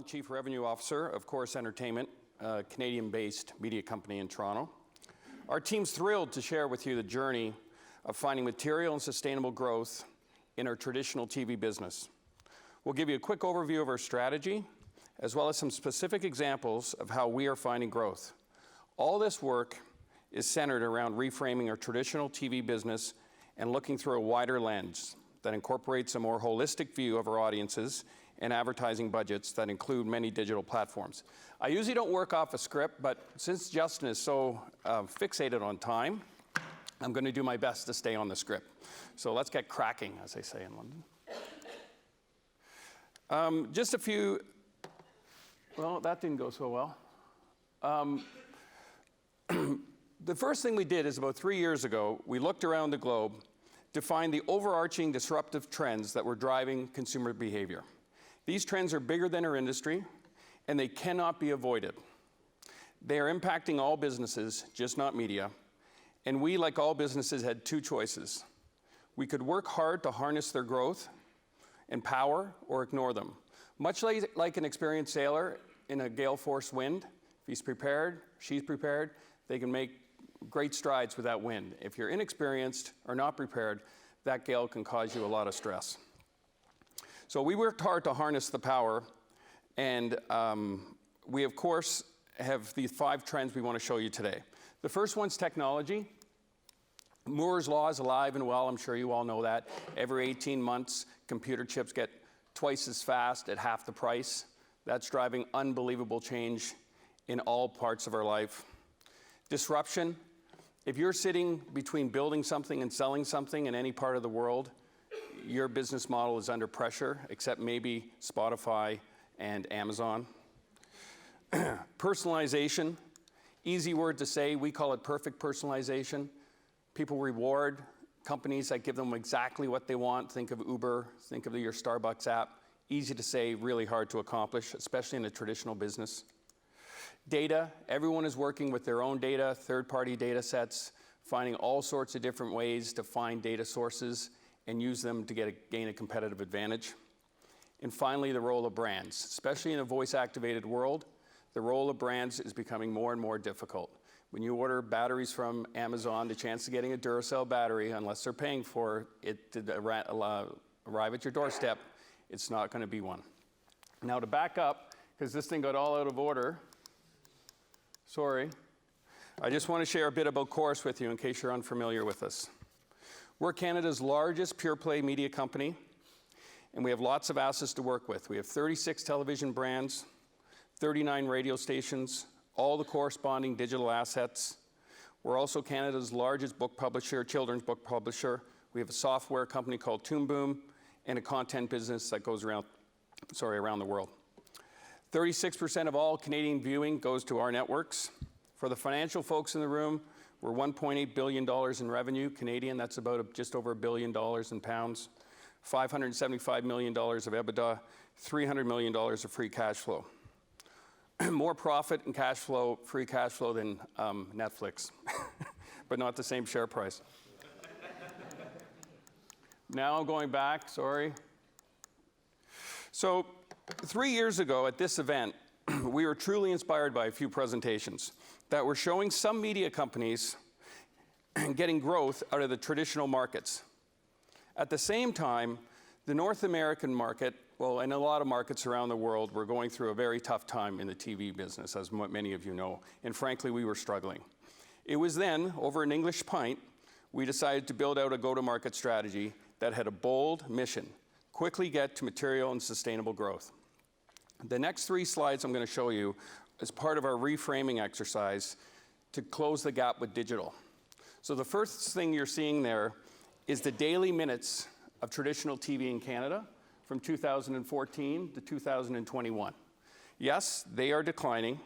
McLelland, Chief Revenue Officer of Corus Entertainment, a Canadian-based media company in Toronto. Our team's thrilled to share with you the journey of finding material and sustainable growth in our traditional TV business. We'll give you a quick overview of our strategy, as well as some specific examples of how we are finding growth. All this work is centered around reframing our traditional TV business and looking through a wider lens that incorporates a more holistic view of our audiences and advertising budgets that include many digital platforms. I usually don't work off a script, but since Justin is so fixated on time, I'm going to do my best to stay on the script. So let's get cracking, as they say in London. Just a few, well, that didn't go so well. The first thing we did is about 3 years ago, we looked around the globe to find the overarching disruptive trends that were driving consumer behavior. These trends are bigger than our industry, and they cannot be avoided. They are impacting all businesses, just not media. And we, like all businesses, had two choices. We could work hard to harness their growth and power, or ignore them. Much like an experienced sailor in a gale-force wind, if he's prepared, she's prepared, they can make great strides with that wind. If you're inexperienced or not prepared, that gale can cause you a lot of stress. So we worked hard to harness the power, and we, of course, have these 5 trends we want to show you today. The first one's technology. Moore's Law is alive and well. I'm sure you all know that. Every 18 months, computer chips get twice as fast at half the price. That's driving unbelievable change in all parts of our life. Disruption. If you're sitting between building something and selling something in any part of the world, your business model is under pressure, except maybe Spotify and Amazon. Personalization, easy word to say, we call it perfect personalization. People reward companies that give them exactly what they want. Think of Uber, think of your Starbucks app. Easy to say, really hard to accomplish, especially in a traditional business. Data, everyone is working with their own data, third-party data sets, finding all sorts of different ways to find data sources and use them to gain a competitive advantage. And finally, the role of brands. Especially in a voice-activated world, the role of brands is becoming more and more difficult. When you order batteries from Amazon, the chance of getting a Duracell battery, unless they're paying for it to arrive at your doorstep, it's not going to be one. Now to back up, because this thing got all out of order, sorry, I just want to share a bit about Corus with you in case you're unfamiliar with us. We're Canada's largest pure-play media company, and we have lots of assets to work with. We have 36 television brands, 39 radio stations, all the corresponding digital assets. We're also Canada's largest book publisher, children's book publisher. We have a software company called Toon Boom, and a content business that goes around the world. 36% of all Canadian viewing goes to our networks. For the financial folks in the room, we're $1.8 billion in revenue, Canadian, that's about just over $1 billion in pounds, $575 million of EBITDA, $300 million of free cash flow. More profit and cash flow, free cash flow than Netflix, but not the same share price. Now I'm going back, sorry. So 3 years ago at this event, we were truly inspired by a few presentations that were showing some media companies getting growth out of the traditional markets. At the same time, the North American market, well, and a lot of markets around the world, were going through a very tough time in the TV business, as many of you know, and frankly, we were struggling. It was then, over an English pint, we decided to build out a go-to-market strategy that had a bold mission: quickly get to material and sustainable growth. The next 3 slides I'm going to show you is part of our reframing exercise to close the gap with digital. So the first thing you're seeing there is the daily minutes of traditional TV in Canada from 2014 to 2021. Yes, they are declining,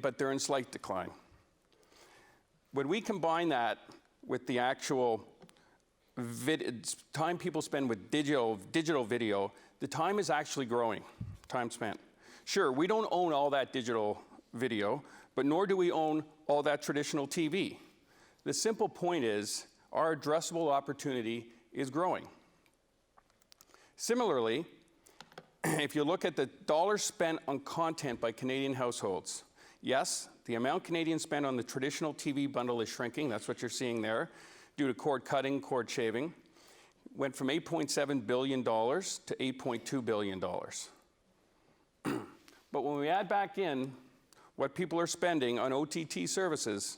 but they're in slight decline. When we combine that with the actual time people spend with digital video, the time is actually growing, time spent. Sure, we don't own all that digital video, but nor do we own all that traditional TV. The simple point is, our addressable opportunity is growing. Similarly, if you look at the dollars spent on content by Canadian households, yes, the amount Canadians spend on the traditional TV bundle is shrinking. That's what you're seeing there, due to cord cutting, cord shaving. Went from $8.7 billion to $8.2 billion. But when we add back in what people are spending on OTT services,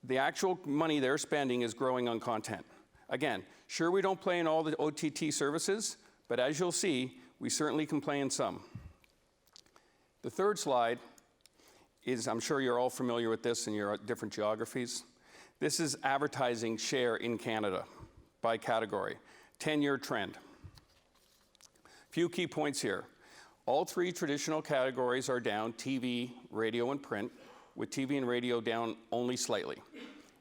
the actual money they're spending is growing on content. Again, sure, we don't play in all the OTT services, but as you'll see, we certainly can play in some. The third slide is, I'm sure you're all familiar with this in your different geographies. This is advertising share in Canada by category, 10-year trend. Few key points here. All three traditional categories are down, TV, radio, and print, with TV and radio down only slightly.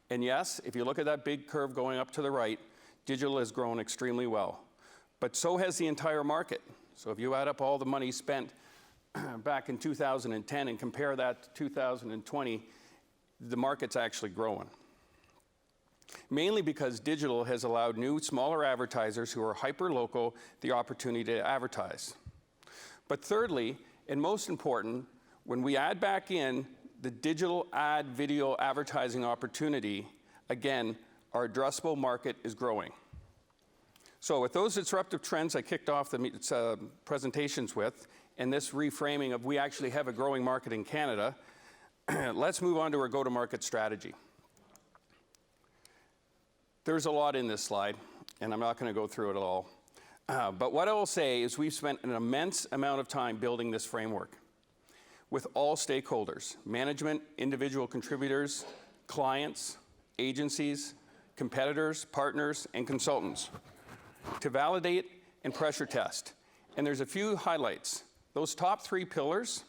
And yes, if you look at that big curve going up to the right, digital has grown extremely well. But so has the entire market. So if you add up all the money spent back in 2010 and compare that to 2020, the market's actually growing. Mainly because digital has allowed new, smaller advertisers who are hyper-local the opportunity to advertise. But thirdly, and most important, when we add back in the digital ad video advertising opportunity, again, our addressable market is growing. So with those disruptive trends I kicked off the presentations with, and this reframing of we actually have a growing market in Canada, let's move on to our go-to-market strategy. There's a lot in this slide, and I'm not going to go through it all. But what I will say is we've spent an immense amount of time building this framework with all stakeholders, management, individual contributors, clients, agencies, competitors, partners, and consultants to validate and pressure test. And there's a few highlights. Those top three pillars,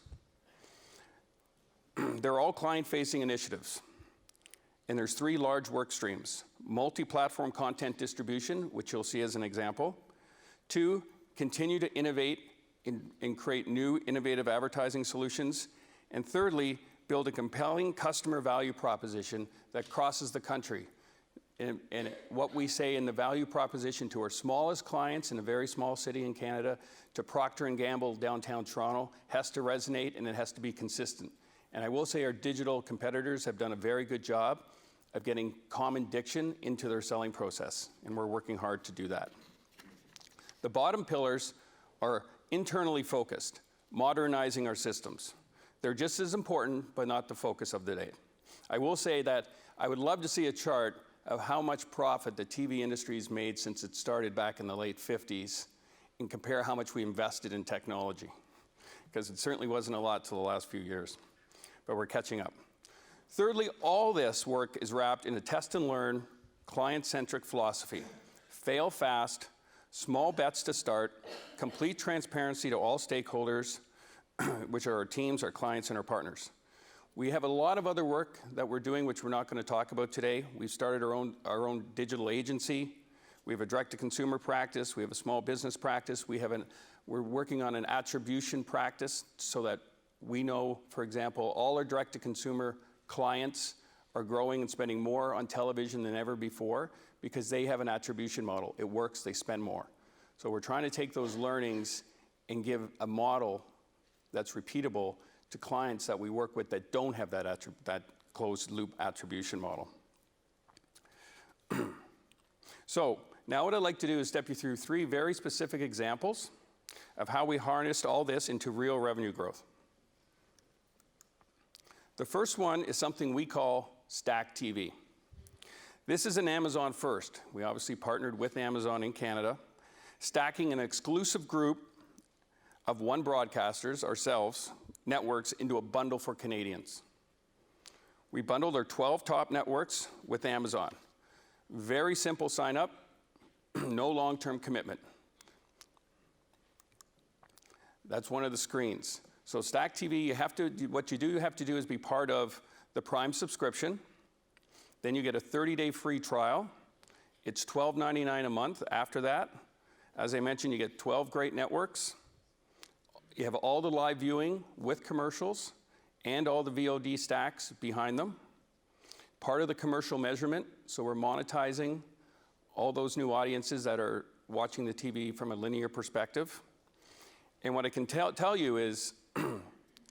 they're all client-facing initiatives. And there's three large work streams. Multi-platform content distribution, which you'll see as an example. 2, continue to innovate and create new innovative advertising solutions. And thirdly, build a compelling customer value proposition that crosses the country. And what we say in the value proposition to our smallest clients in a very small city in Canada, to Procter & Gamble downtown Toronto, has to resonate and it has to be consistent. And I will say our digital competitors have done a very good job of getting common diction into their selling process, and we're working hard to do that. The bottom pillars are internally focused, modernizing our systems. They're just as important, but not the focus of the day. I will say that I would love to see a chart of how much profit the TV industry has made since it started back in the late 50s and compare how much we invested in technology, because it certainly wasn't a lot till the last few years, but we're catching up. Thirdly, all this work is wrapped in a test and learn, client-centric philosophy. Fail fast, small bets to start, complete transparency to all stakeholders, which are our teams, our clients, and our partners. We have a lot of other work that we're doing, which we're not going to talk about today. We've started our own digital agency. We have a direct-to-consumer practice. We have a small business practice. We're working on an attribution practice so that we know, for example, all our direct-to-consumer clients are growing and spending more on television than ever before because they have an attribution model. It works, they spend more. So we're trying to take those learnings and give a model that's repeatable to clients that we work with that don't have that closed loop attribution model. So now what I'd like to do is step you through 3 very specific examples of how we harnessed all this into real revenue growth. The first one is something we call Stack TV. This is an Amazon first. We obviously partnered with Amazon in Canada, stacking an exclusive group of one broadcasters, ourselves, networks, into a bundle for Canadians. We bundled our 12 top networks with Amazon. Very simple sign up, no long-term commitment. That's one of the screens. So Stack TV, what you have to do is be part of the Prime subscription. Then you get a 30-day free trial. It's $12.99 a month after that. As I mentioned, you get 12 great networks. You have all the live viewing with commercials and all the VOD stacks behind them. Part of the commercial measurement, so we're monetizing all those new audiences that are watching the TV from a linear perspective. And what I can tell you is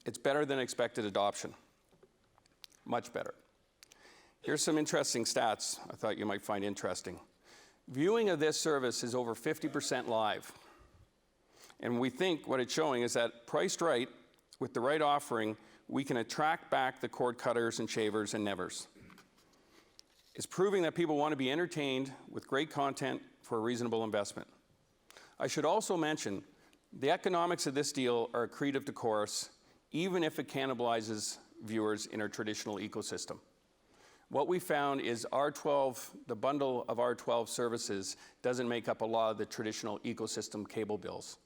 it's better than expected adoption. Much better. Here's some interesting stats I thought you might find interesting. Viewing of this service is over 50% live. And we think what it's showing is that priced right, with the right offering, we can attract back the cord cutters and shavers and nevers. It's proving that people want to be entertained with great content for a reasonable investment. I should also mention, the economics of this deal are accretive to Corus, even if it cannibalizes viewers in our traditional ecosystem. What we found is the bundle of R12 services doesn't make up a lot of the traditional ecosystem cable bills.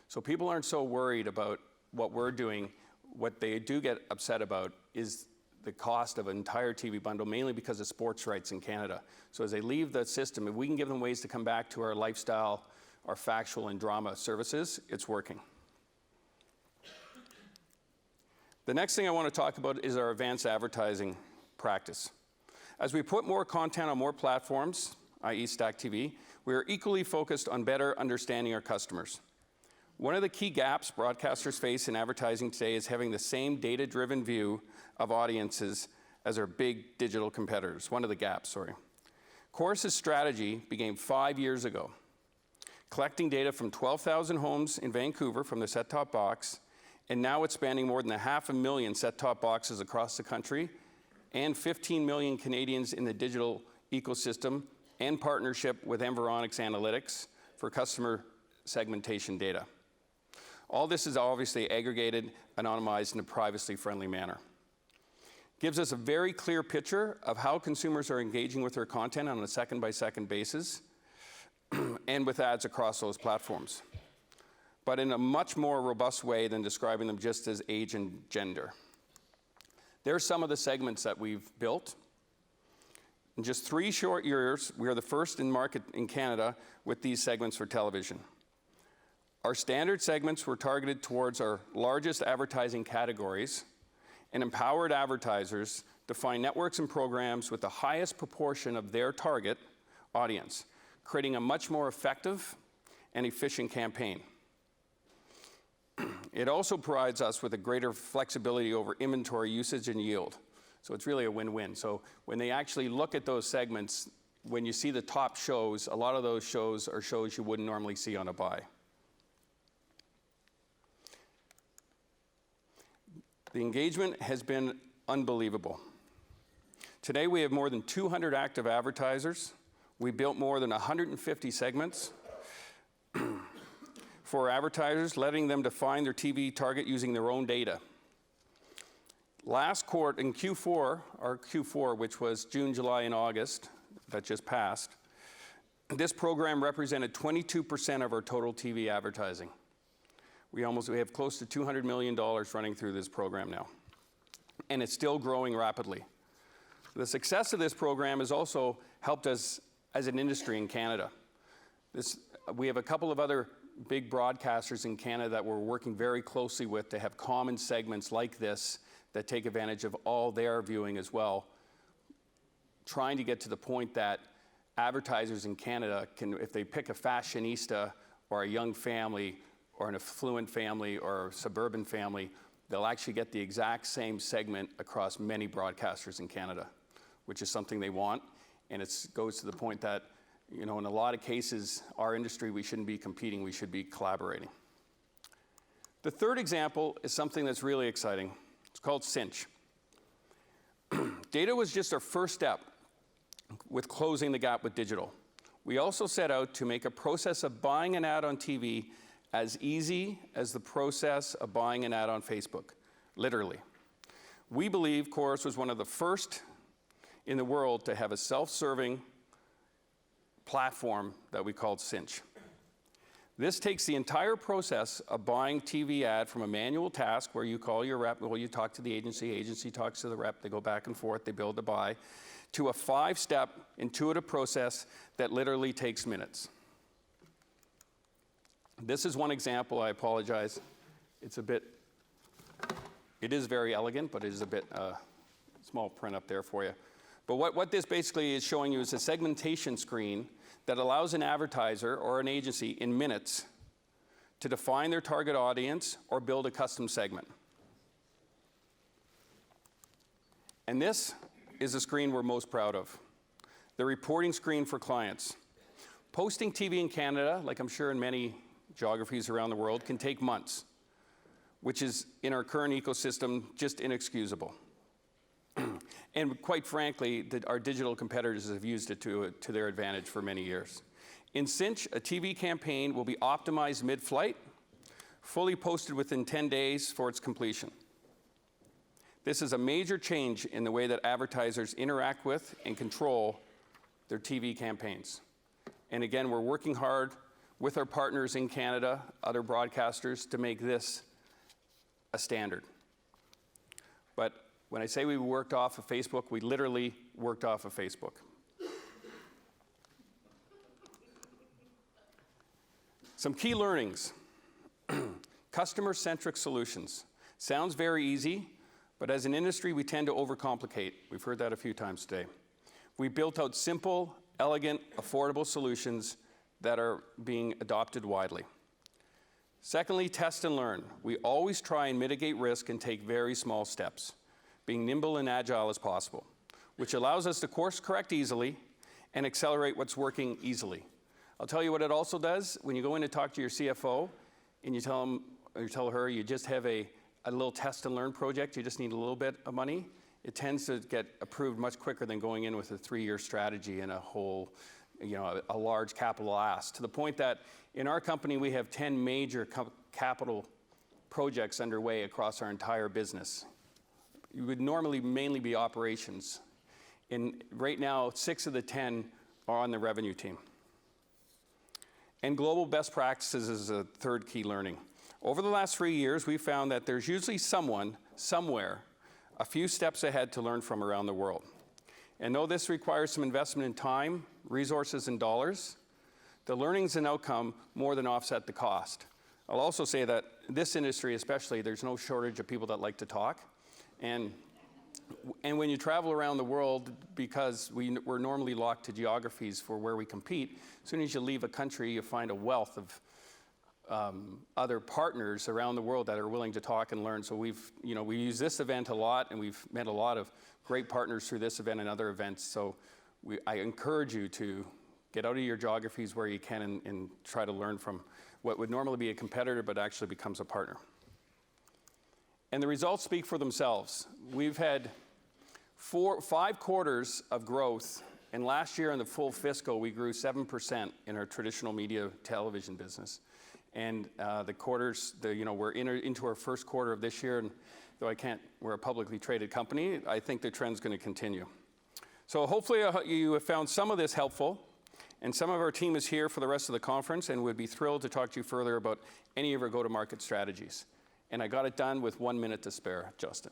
So people aren't so worried about what we're doing. What they do get upset about is the cost of an entire TV bundle, mainly because of sports rights in Canada. So as they leave the system, if we can give them ways to come back to our lifestyle, our factual and drama services, it's working. The next thing I want to talk about is our advanced advertising practice. As we put more content on more platforms, i.e. Stack TV, we are equally focused on better understanding our customers. One of the key gaps broadcasters face in advertising today is having the same data-driven view of audiences as our big digital competitors. One of the gaps, sorry. Corus's strategy began 5 years ago, collecting data from 12,000 homes in Vancouver from the set-top box, and now it's spanning more than 500,000 set-top boxes across the country, and 15 million Canadians in the digital ecosystem, and partnership with Environics Analytics for customer segmentation data. All this is obviously aggregated, anonymized in a privacy-friendly manner. Gives us a very clear picture of how consumers are engaging with their content on a second-by-second basis, and with ads across those platforms, but in a much more robust way than describing them just as age and gender. There are some of the segments that we've built. In just 3 short years, we are the first in market in Canada with these segments for television. Our standard segments were targeted towards our largest advertising categories and empowered advertisers to find networks and programs with the highest proportion of their target audience, creating a much more effective and efficient campaign. It also provides us with a greater flexibility over inventory usage and yield. So it's really a win-win. So when they actually look at those segments, when you see the top shows, a lot of those shows are shows you wouldn't normally see on a buy. The engagement has been unbelievable. Today we have more than 200 active advertisers. We built more than 150 segments for advertisers, letting them define their TV target using their own data. Last quarter, in Q4, our Q4, which was June, July, and August, that just passed, this program represented 22% of our total TV advertising. We have close to $200 million running through this program now, and it's still growing rapidly. The success of this program has also helped us as an industry in Canada. We have a couple of other big broadcasters in Canada that we're working very closely with to have common segments like this that take advantage of all their viewing as well, trying to get to the point that advertisers in Canada can, if they pick a fashionista or a young family or an affluent family or a suburban family, they'll actually get the exact same segment across many broadcasters in Canada, which is something they want. And it goes to the point that, you know, in a lot of cases, our industry, we shouldn't be competing, we should be collaborating. The third example is something that's really exciting. It's called Cynch. Data was just our first step with closing the gap with digital. We also set out to make a process of buying an ad on TV as easy as the process of buying an ad on Facebook, literally. We believe Corus was one of the first in the world to have a self-serving platform that we called Cynch. This takes the entire process of buying TV ad from a manual task where you call your rep, well, you talk to the agency talks to the rep, they go back and forth, they build a buy, to a 5-step intuitive process that literally takes minutes. This is one example, I apologize. It is very elegant, but it is a bit small print up there for you. But what this basically is showing you is a segmentation screen that allows an advertiser or an agency in minutes to define their target audience or build a custom segment. And this is the screen we're most proud of, the reporting screen for clients. Posting TV in Canada, like I'm sure in many geographies around the world, can take months, which is, in our current ecosystem, just inexcusable. And quite frankly, our digital competitors have used it to their advantage for many years. In Cynch, a TV campaign will be optimized mid-flight, fully posted within 10 days for its completion. This is a major change in the way that advertisers interact with and control their TV campaigns. And again, we're working hard with our partners in Canada, other broadcasters, to make this a standard. But when I say we worked off of Facebook, we literally worked off of Facebook. Some key learnings. Customer-centric solutions. Sounds very easy, but as an industry, we tend to overcomplicate. We've heard that a few times today. We built out simple, elegant, affordable solutions that are being adopted widely. Secondly, test and learn. We always try and mitigate risk and take very small steps, being nimble and agile as possible, which allows us to course correct easily and accelerate what's working easily. I'll tell you what it also does. When you go in to talk to your CFO and you tell him or you tell her you just have a little test and learn project, you just need a little bit of money, it tends to get approved much quicker than going in with a 3-year strategy and a whole, a large capital ask. To the point that in our company, we have 10 major capital projects underway across our entire business. It would normally mainly be operations. Right now, 6 of the 10 are on the revenue team. And global best practices is a third key learning. Over the last 3 years, we found that there's usually someone, somewhere, a few steps ahead to learn from around the world. And though this requires some investment in time, resources, and dollars, the learnings and outcome more than offset the cost. I'll also say that this industry especially, there's no shortage of people that like to talk. And when you travel around the world, because we're normally locked to geographies for where we compete, as soon as you leave a country, you find a wealth of other partners around the world that are willing to talk and learn. So we use this event a lot, and we've met a lot of great partners through this event and other events. So I encourage you to get out of your geographies where you can and try to learn from what would normally be a competitor but actually becomes a partner. And the results speak for themselves. We've had 5 quarters of growth, and last year in the full fiscal, we grew 7% in our traditional media television business. And the quarters, we're into our first quarter of this year, and though we're a publicly traded company, I think the trend's going to continue. So hopefully you have found some of this helpful, and some of our team is here for the rest of the conference and would be thrilled to talk to you further about any of our go-to-market strategies. And I got it done with 1 minute to spare, Justin.